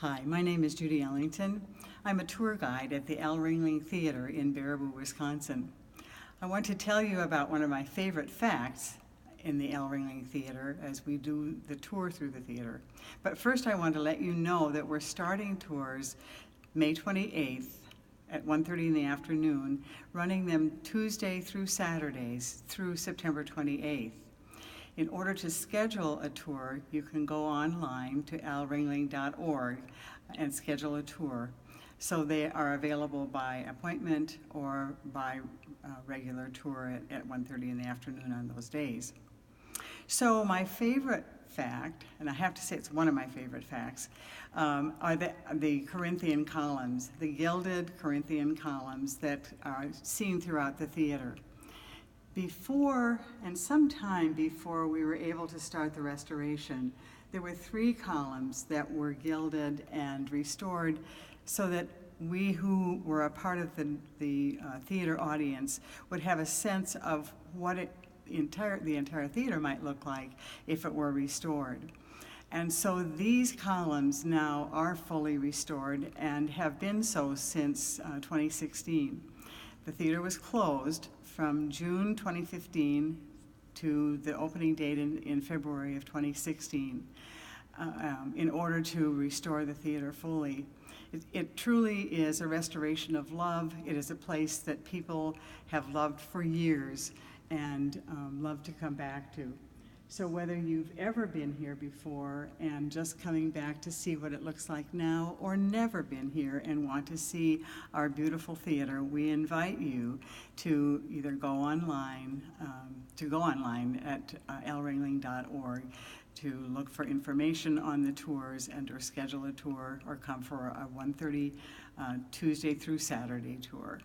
Hi, my name is Judy Ellington. I'm a tour guide at the Ringling Theatre in Baraboo, Wisconsin. I want to tell you about one of my favorite facts in the Ringling Theatre as we do the tour through the theater. But first I want to let you know that we're starting tours May 28th at 1:30 in the afternoon, running them Tuesday through Saturdays through September 28th. In order to schedule a tour, you can go online to alringling.org and schedule a tour. So they are available by appointment or by regular tour at 1:30 in the afternoon on those days. So my favorite fact, and I have to say it's one of my favorite facts, are the Corinthian columns, the gilded Corinthian columns that are seen throughout the theater. Before, and sometime before we were able to start the restoration, there were 3 columns that were gilded and restored so that we who were a part of the theater audience would have a sense of what the entire theater might look like if it were restored. And so these columns now are fully restored and have been so since 2016. The theater was closed from June 2015 to the opening date in February of 2016 in order to restore the theater fully. It truly is a restoration of love. It is a place that people have loved for years and love to come back to. So whether you've ever been here before and just coming back to see what it looks like now, or never been here and want to see our beautiful theater, we invite you to either go online at lringling.org to look for information on the tours and or schedule a tour or come for a 1:30 Tuesday through Saturday tour.